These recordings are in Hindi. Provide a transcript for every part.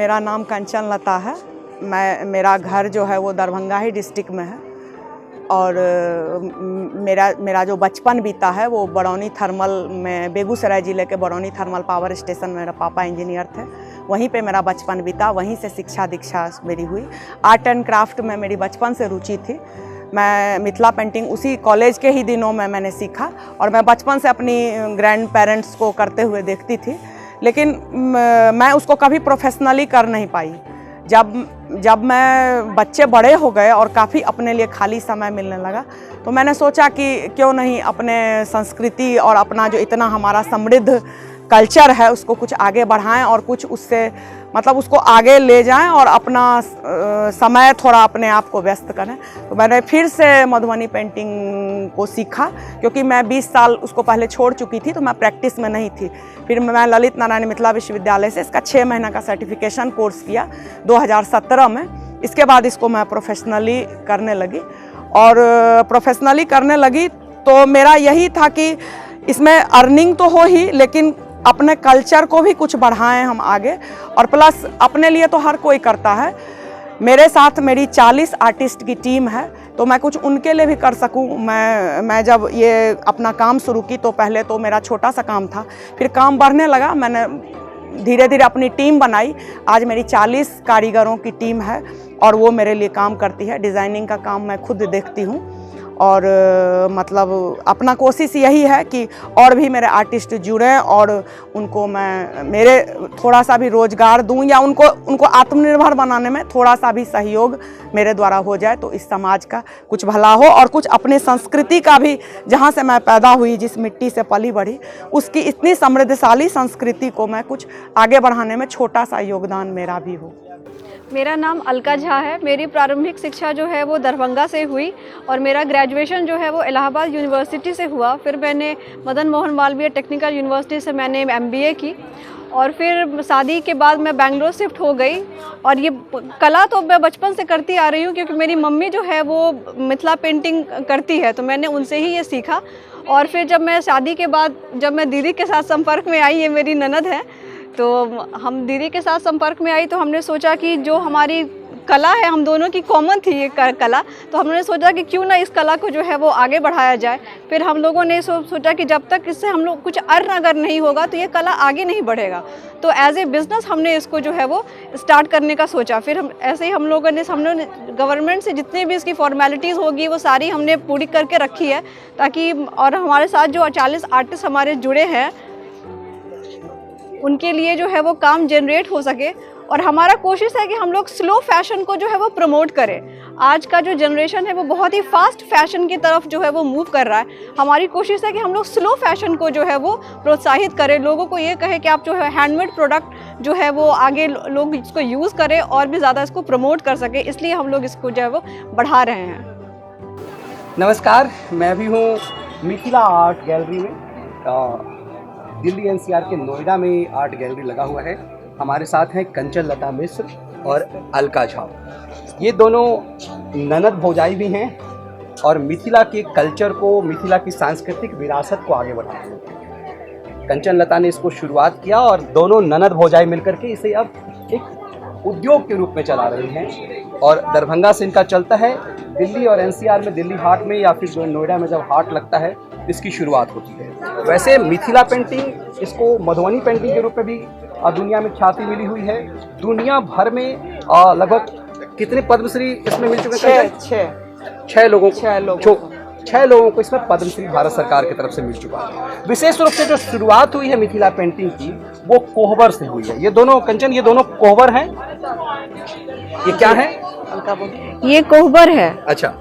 मेरा नाम कंचन लता है। मेरा घर जो है वो दरभंगा ही डिस्ट्रिक्ट में है और मेरा जो बचपन बीता है वो बरौनी थर्मल में, बेगूसराय ज़िले के बरौनी थर्मल पावर स्टेशन में मेरा पापा इंजीनियर थे, वहीं पे मेरा बचपन बीता, वहीं से शिक्षा दीक्षा मेरी हुई। आर्ट एंड क्राफ्ट में मेरी बचपन से रुचि थी। मैं मिथिला पेंटिंग उसी कॉलेज के ही दिनों में मैंने सीखा और मैं बचपन से अपनी ग्रैंड पेरेंट्स को करते हुए देखती थी, लेकिन मैं उसको कभी प्रोफेशनली कर नहीं पाई। जब मैं बच्चे बड़े हो गए और काफ़ी अपने लिए खाली समय मिलने लगा तो मैंने सोचा कि क्यों नहीं अपने संस्कृति और अपना जो इतना हमारा समृद्ध कल्चर है उसको कुछ आगे बढ़ाएं और कुछ उससे मतलब उसको आगे ले जाएं और अपना समय थोड़ा अपने आप को व्यस्त करें। तो मैंने फिर से मधुबनी पेंटिंग को सीखा, क्योंकि मैं 20 साल उसको पहले छोड़ चुकी थी तो मैं प्रैक्टिस में नहीं थी। फिर मैं ललित नारायण मिथिला विश्वविद्यालय से इसका 6 महीना का सर्टिफिकेशन कोर्स किया 2017 में। इसके बाद इसको मैं प्रोफेशनली करने लगी और प्रोफेशनली करने लगी तो मेरा यही था कि इसमें अर्निंग तो हो ही, लेकिन अपने कल्चर को भी कुछ बढ़ाएं हम आगे, और प्लस अपने लिए तो हर कोई करता है। मेरे साथ मेरी 40 आर्टिस्ट की टीम है तो मैं कुछ उनके लिए भी कर सकूं। मैं जब ये अपना काम शुरू की तो पहले तो मेरा छोटा सा काम था, फिर काम बढ़ने लगा, मैंने धीरे धीरे अपनी टीम बनाई। आज मेरी 40 कारीगरों की टीम है और वो मेरे लिए काम करती है। डिज़ाइनिंग का काम मैं खुद देखती हूँ और मतलब अपना कोशिश यही है कि और भी मेरे आर्टिस्ट जुड़ें और उनको मैं मेरे थोड़ा सा भी रोज़गार दूं या उनको आत्मनिर्भर बनाने में थोड़ा सा भी सहयोग मेरे द्वारा हो जाए तो इस समाज का कुछ भला हो और कुछ अपने संस्कृति का भी, जहां से मैं पैदा हुई, जिस मिट्टी से पली बढ़ी, उसकी इतनी समृद्धशाली संस्कृति को मैं कुछ आगे बढ़ाने में छोटा सा योगदान मेरा भी हो। मेरा नाम अलका झा है। मेरी प्रारंभिक शिक्षा जो है वो दरभंगा से हुई और मेरा ग्रेजुएशन जो है वो इलाहाबाद यूनिवर्सिटी से हुआ। फिर मैंने मदन मोहन मालवीय टेक्निकल यूनिवर्सिटी से मैंने MBA की और फिर शादी के बाद मैं बेंगलोर शिफ्ट हो गई। और ये कला तो मैं बचपन से करती आ रही हूँ, क्योंकि मेरी मम्मी जो है वो मिथिला पेंटिंग करती है तो मैंने उनसे ही ये सीखा। और फिर जब मैं शादी के बाद जब मैं दीदी के साथ संपर्क में आई, ये मेरी ननद है, तो हम दीदी के साथ संपर्क में आई तो हमने सोचा कि जो हमारी कला है, हम दोनों की कॉमन थी ये कला, तो हमने सोचा कि क्यों ना इस कला को जो है वो आगे बढ़ाया जाए। फिर हम लोगों ने सोचा कि जब तक इससे हम लोग कुछ अर्न अगर नहीं होगा तो ये कला आगे नहीं बढ़ेगा, तो एज ए बिज़नेस हमने इसको जो है वो स्टार्ट करने का सोचा। फिर हम ऐसे ही हम लोगों ने गवर्नमेंट से जितनी भी इसकी फॉर्मेलिटीज़ होगी वो सारी हमने पूरी करके रखी है, ताकि और हमारे साथ जो 40 आर्टिस्ट हमारे जुड़े हैं उनके लिए जो है वो काम जनरेट हो सके। और हमारा कोशिश है कि हम लोग स्लो फैशन को जो है वो प्रमोट करें। आज का जो जनरेशन है वो बहुत ही फास्ट फैशन की तरफ जो है वो मूव कर रहा है। हमारी कोशिश है कि हम लोग स्लो फैशन को जो है वो प्रोत्साहित करें, लोगों को ये कहे कि आप जो है हैंडमेड प्रोडक्ट जो है वो आगे लोग इसको यूज़ करें और भी ज़्यादा इसको प्रमोट कर सके, इसलिए हम लोग इसको जो है वो बढ़ा रहे हैं। नमस्कार, मैं भी हूँ मिथिला आर्ट गैलरी में। दिल्ली NCR के नोएडा में आर्ट गैलरी लगा हुआ है। हमारे साथ हैं कंचन लता मिश्र और अलका झा। ये दोनों ननद भौजाई भी हैं और मिथिला के कल्चर को, मिथिला की सांस्कृतिक विरासत को आगे बढ़ा रहे हैं। कंचन लता ने इसको शुरुआत किया और दोनों ननद भौजाई मिलकर के इसे अब एक उद्योग के रूप में चला रही हैं और दरभंगा से इनका चलता है। दिल्ली और NCR में, दिल्ली हाट में या फिर जो नोएडा में जब हाट लगता है इसकी शुरुआत होती है। वैसे मिथिला पेंटिंग, इसको मधुबनी पेंटिंग के रूप में भी दुनिया में ख्याति मिली हुई है। दुनिया भर में लगभग कितने पद्मश्री इसमें मिल चुके हैं? छह लोगों को इसमें पद्मश्री भारत सरकार की तरफ से मिल चुका है। विशेष रूप से जो शुरुआत हुई है मिथिला पेंटिंग की वो कोहबर से हुई है। ये दोनों कंचन, ये दोनों कोहबर हैं। ये क्या है? ये कोहबर है। अच्छा,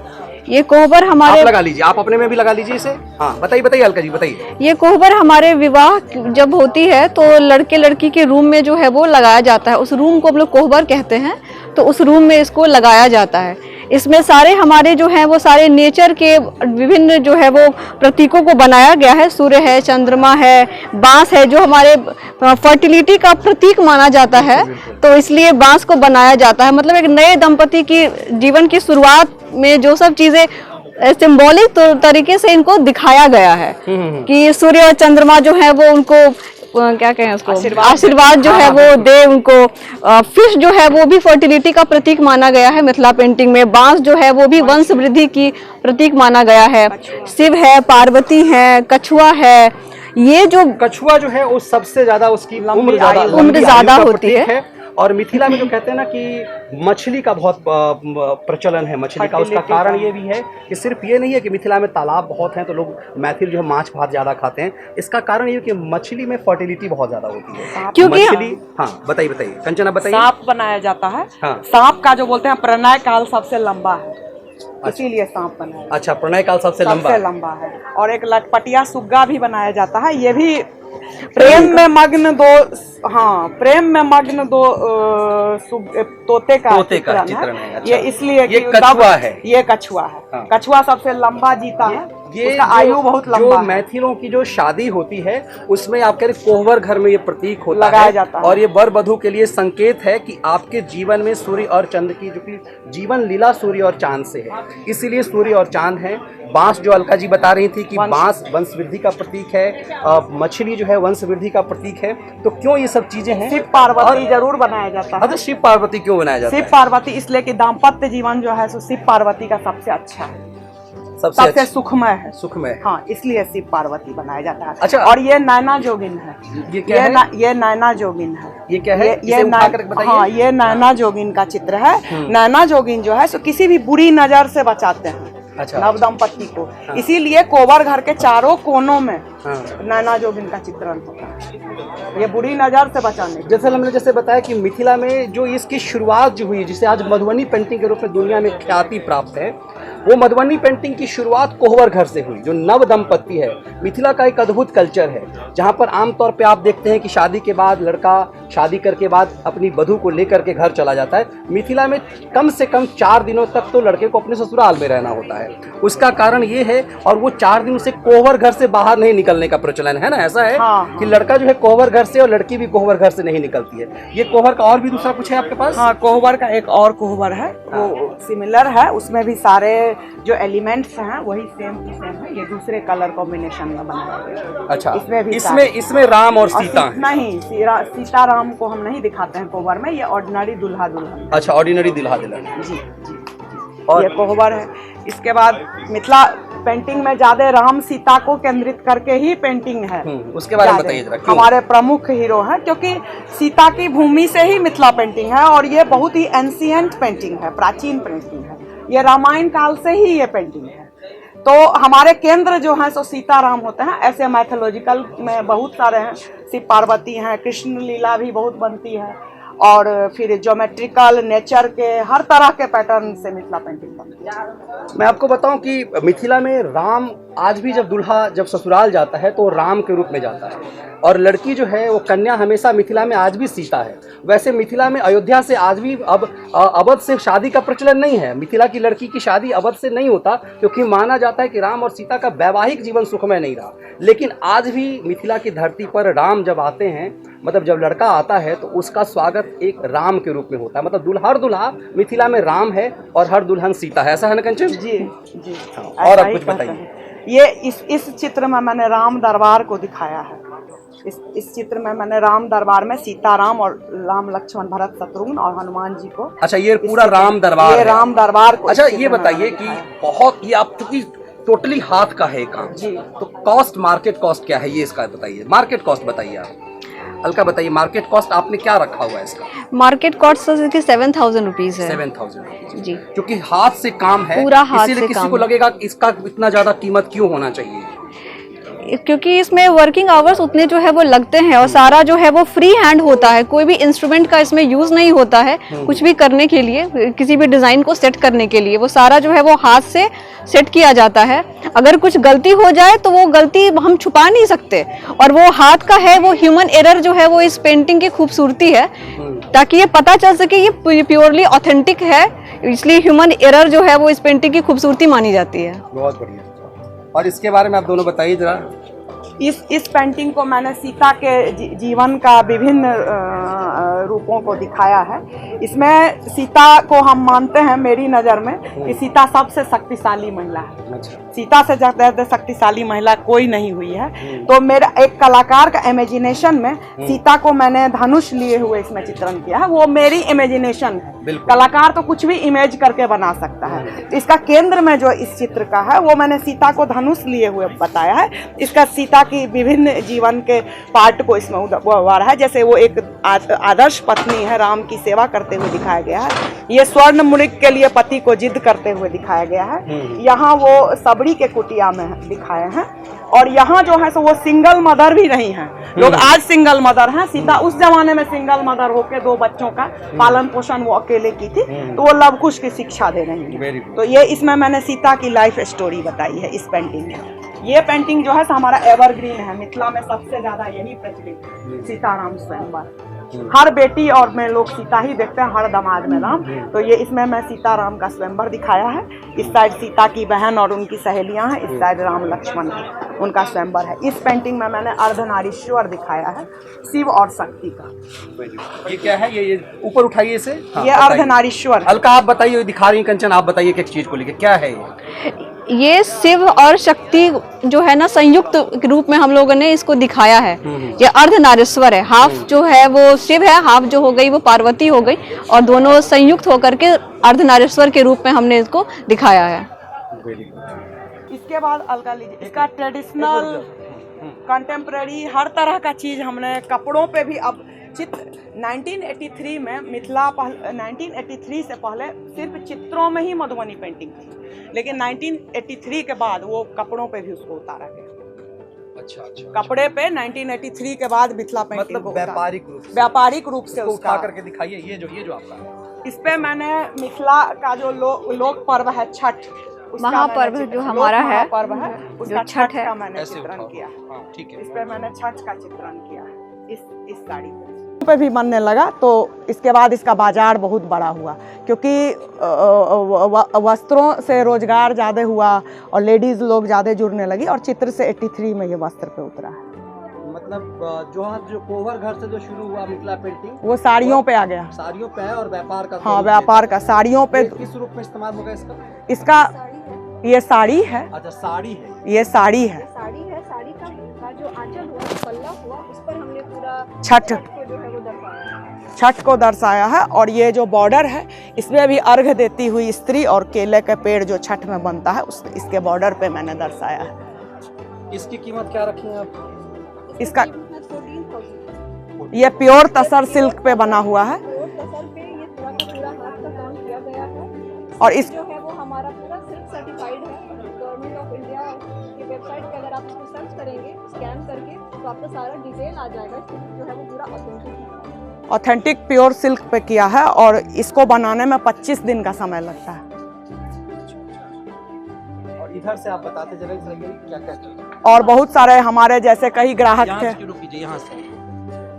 ये कोहबर हमारे, आप लगा लीजिए, आप अपने में भी लगा लीजिए इसे। हाँ, बताइए अलका जी, बताइए। ये कोहबर हमारे विवाह जब होती है तो लड़के लड़की के रूम में जो है वो लगाया जाता है। उस रूम को हम लोग कोहबर कहते हैं, तो उस रूम में इसको लगाया जाता है। इसमें सारे हमारे जो हैं वो सारे नेचर के विभिन्न जो है वो प्रतीकों को बनाया गया है। सूर्य है, चंद्रमा है, बांस है, जो हमारे फर्टिलिटी का प्रतीक माना जाता है, तो इसलिए बांस को बनाया जाता है। मतलब एक नए दंपति की जीवन की शुरुआत में जो सब चीज़ें सिंबॉलिक तरीके से इनको दिखाया गया है कि सूर्य और चंद्रमा जो है वो उनको क्या कहें उसको, आशीर्वाद। आशीर्वाद जो है वो दे उनको। फिश जो है वो भी फर्टिलिटी का प्रतीक माना गया है मिथिला पेंटिंग में। बांस जो है वो भी वंश वृद्धि की प्रतीक माना गया है। शिव है, पार्वती है, कछुआ है। ये जो कछुआ जो है वो सबसे ज्यादा उसकी लंबी उम्र ज्यादा होती है। और मिथिला में जो कहते हैं ना कि मछली का बहुत प्रचलन है मछली का। उसका कारण ये भी है कि सिर्फ ये नहीं है कि मिथिला में तालाब बहुत हैं तो लोग मैथिल जो है माछ भात ज़्यादा खाते हैं। इसका कारण ये है कि मछली में फर्टिलिटी बहुत ज़्यादा होती है क्योंकि मछली। हाँ बताइए बताइए कंचना बताइए। सांप बनाया जाता है। हाँ। सांप का जो बोलते हैं प्रणय काल सबसे लंबा है, इसीलिए सांप बनाया। अच्छा, प्रणय काल सबसे लंबा है। और एक लटपटिया सुग्गा भी बनाया जाता है। ये भी प्रेम में मग्न दो तोते का चित्रण है। अच्छा। ये इसलिए ये कछुआ है। ये कछुआ है। हाँ। कछुआ सबसे लंबा जीता है। ये उसका आयु बहुत लंबा जो है। मैथिलों की जो शादी होती है उसमें आप कह रहे कोहबर घर में ये प्रतीक होता लगाया जाता है। और ये वर वधू के लिए संकेत है कि आपके जीवन में सूर्य और चंद्र की जो कि जीवन लीला सूर्य और चांद से है, इसीलिए सूर्य और चांद है। बांस जो अलका जी बता रही थी कि बांस वंश वृद्धि का प्रतीक है, मछली जो है वंश वृद्धि का प्रतीक है। तो क्यों ये सब चीजें हैं? शिव पार्वती जरूर बनाया जाता है। अच्छा, शिव पार्वती क्यों बनाया जाता है? शिव पार्वती इसलिए कि दाम्पत्य जीवन जो है सो शिव पार्वती का सबसे अच्छा है, सबसे सुखमय है। सुखमय। हाँ, इसलिए शिव पार्वती बनाया जाता है। अच्छा। और ये नैना जोगिन है। ये क्या है? ये नैना जोगिन है। ये क्या है? ये हाँ, ये नैना जोगिन का चित्र है। नैना जोगिन जो है सो किसी भी बुरी नजर से बचाते हैं। अच्छा। नव दंपत्ति को। इसीलिए कोबर घर के चारों कोनों में हाँ। नैना जोगिन का चित्रण होता है, ये बुरी नजर से बचाने। जैसे हमने बताया कि मिथिला में जो इसकी शुरुआत जो हुई, जिसे आज मधुबनी पेंटिंग के रूप में दुनिया में ख्याति प्राप्त है, वो मधुबनी पेंटिंग की शुरुआत कोहबर घर से हुई। जो नव दंपत्ति है, मिथिला का एक अद्भुत कल्चर है जहाँ पर आमतौर पे आप देखते हैं कि शादी के बाद लड़का शादी करके बाद अपनी वधू को लेकर के घर चला जाता है। मिथिला में कम से कम 4 दिनों तक तो लड़के को अपने ससुराल में रहना होता है। उसका कारण ये है, और वो 4 दिन से कोहबर घर से बाहर नहीं निकलने का प्रचलन है ना। ऐसा है हाँ। कि लड़का जो है कोहबर घर से और लड़की भी कोहबर घर से नहीं निकलती है। ये कोहबर का और भी दूसरा कुछ है आपके पास? हाँ, कोहबर का एक और कोहबर है, वो सिमिलर है। उसमें भी सारे जो एलिमेंट्स हैं वही सेम टू सेम है। ये दूसरे कलर कॉम्बिनेशन में बनाया गया। अच्छा, इसमें भी इसमें राम और सीता हैं। नहीं, सीता राम को हम नहीं दिखाते हैं कोहबर में। ये ऑर्डिनरी दूल्हा दुल्हन। अच्छा, ऑर्डिनरी दूल्हा दुल्हन। जी जी। और ये कोहबर है। इसके बाद मिथिला पेंटिंग में ज्यादा राम सीता को केंद्रित करके ही पेंटिंग है। उसके बारे में बताइए जरा। हमारे प्रमुख हीरो हैं, क्योंकि सीता की भूमि से ही मिथिला पेंटिंग है और ये बहुत ही एंशिएंट पेंटिंग है, प्राचीन पेंटिंग है। ये रामायण काल से ही ये पेंटिंग है। तो हमारे केंद्र जो हैं सो सीताराम होते हैं। ऐसे मैथोलॉजिकल में बहुत सारे हैं, शिव पार्वती हैं, कृष्ण लीला भी बहुत बनती है। और फिर ज्योमेट्रिकल नेचर के हर तरह के पैटर्न से मिथिला पेंटिंग बनती है। मैं आपको बताऊं कि मिथिला में राम आज भी जब दूल्हा जब ससुराल जाता है तो राम के रूप में जाता है, और लड़की जो है वो कन्या हमेशा मिथिला में आज भी सीता है। वैसे मिथिला में अयोध्या से आज भी अब अवध से शादी का प्रचलन नहीं है। मिथिला की लड़की की शादी अवध से नहीं होता, क्योंकि माना जाता है कि राम और सीता का वैवाहिक जीवन सुखमय नहीं रहा। लेकिन आज भी मिथिला की धरती पर राम जब आते हैं, मतलब जब लड़का आता है तो उसका स्वागत एक राम के रूप में होता है। मतलब हर दूल्हा मिथिला में राम है और हर दुल्हन सीता है। ऐसा है ना कंचन? जी जी। और अब कुछ बताइए। ये इस चित्र में मैंने राम दरबार को दिखाया है। इस चित्र में मैंने राम दरबार में सीताराम और राम लक्ष्मण भरत शत्रुघ्न और हनुमान जी को। अच्छा, ये पूरा राम दरबार? ये राम दरबार को। अच्छा, ये बताइए कि बहुत ये आप चूंकि टोटली हाथ का है काम जी, तो कॉस्ट, मार्केट कॉस्ट क्या है ये इसका बताइए। मार्केट कॉस्ट बताइए आप, अलका बताइए। मार्केट कॉस्ट आपने क्या रखा हुआ है इसका? मार्केट कॉस्ट 7,000 रुपीज है। 7,000 रुपीज जी। क्योंकि हाथ से काम है, पूरा हाथ इसीलिए से किसी काम को है। लगेगा कि इसका इतना ज्यादा कीमत क्यों होना चाहिए? क्योंकि इसमें वर्किंग आवर्स उतने जो है वो लगते हैं और सारा जो है वो फ्री हैंड होता है। कोई भी इंस्ट्रूमेंट का इसमें यूज नहीं होता है कुछ भी करने के लिए, किसी भी डिजाइन को सेट करने के लिए। वो सारा जो है वो हाथ से सेट किया जाता है। अगर कुछ गलती हो जाए तो वो गलती हम छुपा नहीं सकते, और वो हाथ का है, वो ह्यूमन एरर जो है वो इस पेंटिंग की खूबसूरती है, ताकि ये पता चल सके ये प्योरली ऑथेंटिक है। इसलिए ह्यूमन एरर जो है वो इस पेंटिंग की खूबसूरती मानी जाती है। बहुत बढ़िया। और इसके बारे में आप दोनों बताइए जरा। इस पेंटिंग को मैंने सीता के जीवन का विभिन्न रूपों को दिखाया है। इसमें सीता को हम मानते हैं, मेरी नज़र में, कि सीता सबसे शक्तिशाली महिला है। सीता से ज़्यादा शक्तिशाली महिला कोई नहीं हुई है। तो मेरा एक कलाकार का इमेजिनेशन में सीता को मैंने धनुष लिए हुए इसमें चित्रण किया है। वो मेरी इमेजिनेशन है, कलाकार तो कुछ भी इमेज करके बना सकता है। तो इसका केंद्र में जो इस चित्र का है वो मैंने सीता को धनुष लिए हुए बताया है। इसका सीता की विभिन्न जीवन के पार्ट को इसमें उभारा है। जैसे वो एक आदर्श पत्नी है, राम की सेवा करते हुए दिखाया गया है। ये स्वर्ण मृग के लिए पति को जिद करते हुए दिखाया गया है। यहाँ वो सबड़ी के कुटिया में दिखाए हैं। और यहाँ जो है सो वो सिंगल मदर भी नहीं है। लोग आज सिंगल मदर हैं, सीता उस जमाने में सिंगल मदर होकर 2 बच्चों का पालन पोषण वो अकेले की थी। तो वो लव कुश की शिक्षा दे रही है। तो ये इसमें मैंने सीता की लाइफ स्टोरी बताई है इस पेंटिंग में। ये पेंटिंग जो है हमारा एवरग्रीन है, मिथिला में सबसे ज्यादा यही प्रचलित है, सीताराम स्वयंवर। हर बेटी और में लोग सीता ही देखते हैं, हर दामाद में राम। तो ये इसमें मैं सीताराम का स्वयंवर दिखाया है। इस साइड सीता की बहन और उनकी सहेलियां हैं, इस साइड राम लक्ष्मण है, उनका स्वयंवर है। इस पेंटिंग में मैंने अर्धनारीश्वर दिखाया है, शिव और शक्ति का। ये क्या है? ये ऊपर उठाइए इसे। ये अर्धनारीश्वर। अलका आप बताइए, दिखा रही कंचन, आप बताइए किस चीज को लेके क्या है ये शिव और शक्ति जो है ना, संयुक्त रूप में हम लोगों ने इसको दिखाया है। ये अर्धनारीश्वर है, हाफ जो है वो शिव है, हाफ जो हो गई वो पार्वती हो गई, और दोनों संयुक्त होकर के अर्धनारीश्वर के रूप में हमने इसको दिखाया है। इसके बाद अलका लीजिए, इसका ट्रेडिशनल, कंटेम्प्रेरी, हर तरह का चीज हमने कपड़ों पे भी। अब चित्र 1983 में मिथिला 1983 से पहले सिर्फ चित्रों में ही मधुबनी पेंटिंग थी, लेकिन 1983 के बाद वो कपड़ों पे भी उसको उतारा गया। अच्छा। कपड़े पे 1983 के बाद मिथिला पेंटिंग मतलब व्यापारिक रूप से उसको उठा करके दिखाइए। ये जो आपका, इस पे मैंने मिथिला का जो लोक पर्व है छठ, महापर्व जो हमारा है, पर्व है, उसका छठ का मैंने ऐसे चित्रण किया। ठीक है। इस पे मैंने छठ का चित्रण किया इस साड़ी पे भी बनने लगा। तो इसके बाद इसका बाजार बहुत बड़ा हुआ, क्योंकि वस्त्रों से रोजगार ज़्यादा हुआ और लेडीज़ लोग ज़्यादा जुड़ने लगी, और चित्र से 83 में ये वस्त्र पे उतरा है। मतलब जो कोहबर घर से जो शुरू हुआ मिथिला पेंटिंग, वो साड़ियों पे आ गया। साड़ियों पे है और व्यापार का। हाँ, व्यापार का साड़ियों पे। किस रूप में इस्तेमाल होगा इसका? ये साड़ी है। अच्छा, साड़ी है। ये साड़ी है। साड़ी का जो आंचल हुआ, पल्ला हुआ, उस पर हमने पूरा छठ को दर्शाया है। और ये जो बॉर्डर है, इसमें भी अर्घ देती हुई स्त्री और केले के पेड़ जो छठ में बनता है, इसके बॉर्डर पे मैंने दर्शाया है। इसकी कीमत क्या रखी है आप? इसका ये प्योर तसर सिल्क पे बना हुआ है। और इस जो है वो हमारा पूरा सिल्क सर्टिफाइड है, गवर्नमेंट ऑफ इंडिया की वेबसाइट पे अगर आप इसको सर्च करेंगे स्कैन करके तो आपको सारा डिटेल आ जाएगा। जो है वो पूरा ऑथेंटिक प्योर सिल्क पे किया है, और इसको बनाने में 25 दिन का समय लगता है। और इधर से आप बताते चले क्या क्या और बहुत सारे हमारे जैसे कई ग्राहक थे। यहाँ से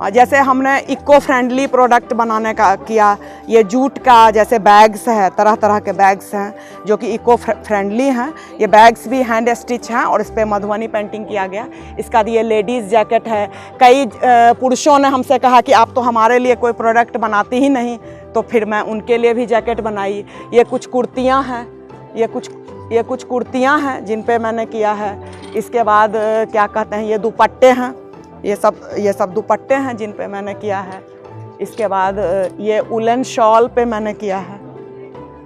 जैसे हमने इको फ्रेंडली प्रोडक्ट बनाने का किया। ये जूट का जैसे बैग्स है, तरह तरह के बैग्स हैं जो कि इको फ्रेंडली हैं। ये बैग्स भी हैंड स्टिच हैं और इस पर मधुबनी पेंटिंग किया गया। इसका ये लेडीज़ जैकेट है। कई पुरुषों ने हमसे कहा कि आप तो हमारे लिए कोई प्रोडक्ट बनाती ही नहीं, तो फिर मैं उनके लिए भी जैकेट बनाई। ये कुछ कुर्तियाँ हैं, ये कुछ कुर्तियाँ हैं जिन पे मैंने किया है। इसके बाद क्या कहते हैं, ये दुपट्टे हैं। ये सब दुपट्टे हैं जिन पे मैंने किया है। इसके बाद ये उलन शॉल पे मैंने किया है।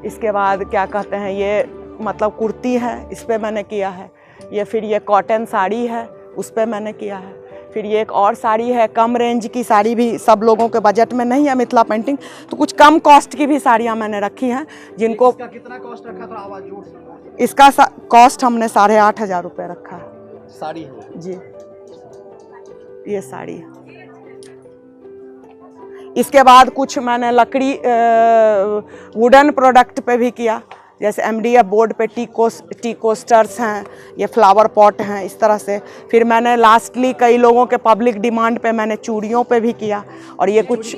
इसके बाद क्या कहते हैं, ये मतलब कुर्ती है, इस पे मैंने किया है। ये कॉटन साड़ी है, उस पे मैंने किया है। फिर ये एक और साड़ी है, कम रेंज की साड़ी भी, सब लोगों के बजट में नहीं है मिथिला पेंटिंग, तो कुछ कम कॉस्ट की भी साड़ियाँ मैंने रखी हैं जिनको। इसका कितना कॉस्ट रखा था? आवाज़ जोर से। इसका कॉस्ट हमने 8,500 रुपये रखा है। साड़ी है जी, ये साड़ी है। इसके बाद कुछ मैंने लकड़ी वुडन प्रोडक्ट पे भी किया, जैसे MDF बोर्ड पे टी कोस्टर्स हैं, ये फ्लावर पॉट हैं, इस तरह से। फिर मैंने लास्टली कई लोगों के पब्लिक डिमांड पे मैंने चूड़ियों पे भी किया। और ये कुछ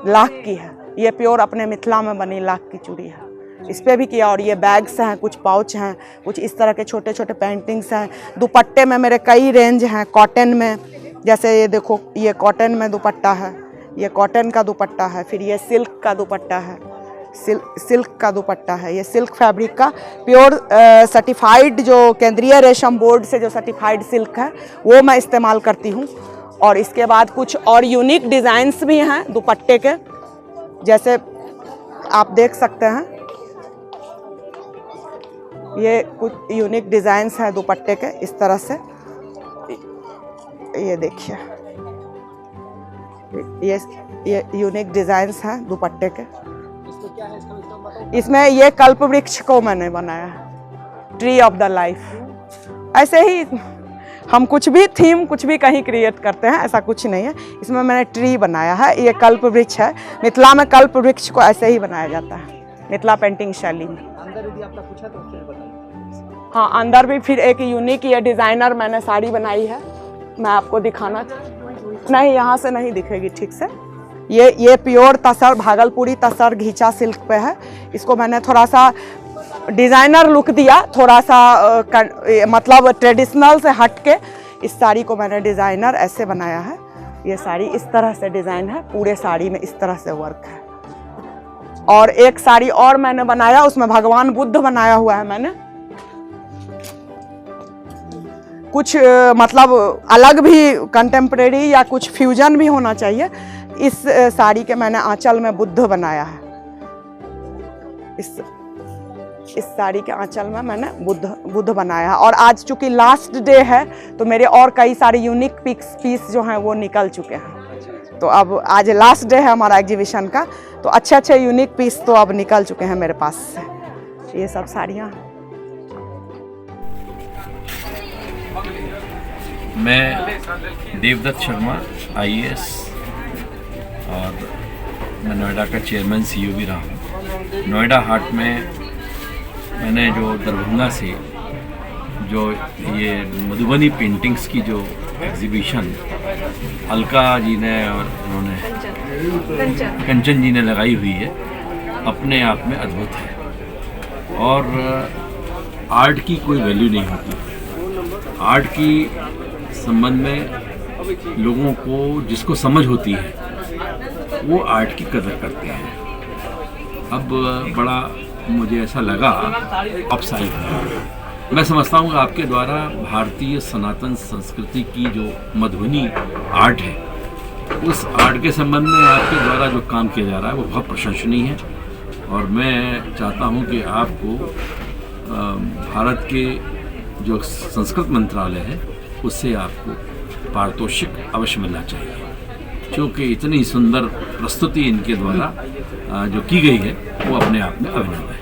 लाख की है, ये प्योर अपने मिथिला में बनी लाख की चूड़ी है। इस पर भी किया। और ये बैग्स हैं, कुछ पाउच हैं, कुछ इस तरह के छोटे छोटे पेंटिंग्स हैं। दुपट्टे में मेरे कई रेंज हैं कॉटन में, जैसे ये देखो, ये कॉटन में दुपट्टा है, ये कॉटन का दुपट्टा है। फिर ये सिल्क का दुपट्टा है, सिल्क का दुपट्टा है, ये सिल्क फैब्रिक का प्योर सर्टिफाइड, जो केंद्रीय रेशम बोर्ड से जो सर्टिफाइड सिल्क है वो मैं इस्तेमाल करती हूँ। और इसके बाद कुछ और यूनिक डिज़ाइंस भी हैं दुपट्टे के, जैसे आप देख सकते हैं, ये कुछ यूनिक डिज़ाइंस हैं दुपट्टे के इस तरह से। ये देखिए, ये यूनिक डिज़ाइंस हैं दुपट्टे के। इसमें ये कल्प वृक्ष को मैंने बनाया है, ट्री ऑफ द लाइफ। ऐसे ही हम कुछ भी थीम कुछ भी कहीं क्रिएट करते हैं, ऐसा कुछ नहीं है। इसमें मैंने ट्री बनाया है, ये कल्प वृक्ष है। मिथिला में कल्प वृक्ष को ऐसे ही बनाया जाता है, मिथिला पेंटिंग शैली में। अंदर यदि आपका पूछा तो फिर बताइए। हाँ, अंदर भी फिर एक यूनिक ये डिज़ाइनर मैंने साड़ी बनाई है, मैं आपको दिखाना नहीं, यहाँ से नहीं दिखेगी ठीक से। ये प्योर तसर, भागलपुरी तसर घीचा सिल्क पे है। इसको मैंने थोड़ा सा डिज़ाइनर लुक दिया, थोड़ा सा मतलब ट्रेडिशनल से हट के इस साड़ी को मैंने डिज़ाइनर ऐसे बनाया है। ये साड़ी इस तरह से डिज़ाइन है, पूरे साड़ी में इस तरह से वर्क है। और एक साड़ी और मैंने बनाया, उसमें भगवान बुद्ध बनाया हुआ है मैंने। कुछ मतलब अलग भी, कंटेम्प्रेरी या कुछ फ्यूजन भी होना चाहिए। इस साड़ी के मैंने आंचल में बुद्ध बनाया है। इस साड़ी के आंचल में मैंने बुद्ध बनाया है। और आज चूंकि लास्ट डे है तो मेरे और कई सारे यूनिक पीस जो हैं वो निकल चुके हैं। तो अब आज लास्ट डे है हमारा एग्जीबिशन का, तो अच्छे अच्छे यूनिक पीस तो अब निकल चुके हैं मेरे पास से। ये सब साड़ियाँ। मैं देवदत्त शर्मा IAS, और मैं नोएडा का चेयरमैन CEO भी रहा हूँ। नोएडा हाट में मैंने जो दरभंगा से जो ये मधुबनी पेंटिंग्स की जो एग्जीबिशन अलका जी ने और उन्होंने कंचन जी ने लगाई हुई है, अपने आप में अद्भुत है। और आर्ट की कोई वैल्यू नहीं होती। आर्ट की संबंध में लोगों को जिसको समझ होती है वो आर्ट की कदर करते हैं। अब बड़ा मुझे ऐसा लगा अपसाइड है। मैं समझता हूँ कि आपके द्वारा भारतीय सनातन संस्कृति की जो मधुबनी आर्ट है, उस आर्ट के संबंध में आपके द्वारा जो काम किया जा रहा है वो बहुत प्रशंसनीय है। और मैं चाहता हूँ कि आपको भारत के जो संस्कृत मंत्रालय है उससे आपको पारितोषिक अवश्य मिलना चाहिए, क्योंकि इतनी सुंदर प्रस्तुति इनके द्वारा जो की गई है वो अपने आप में अभिनव है।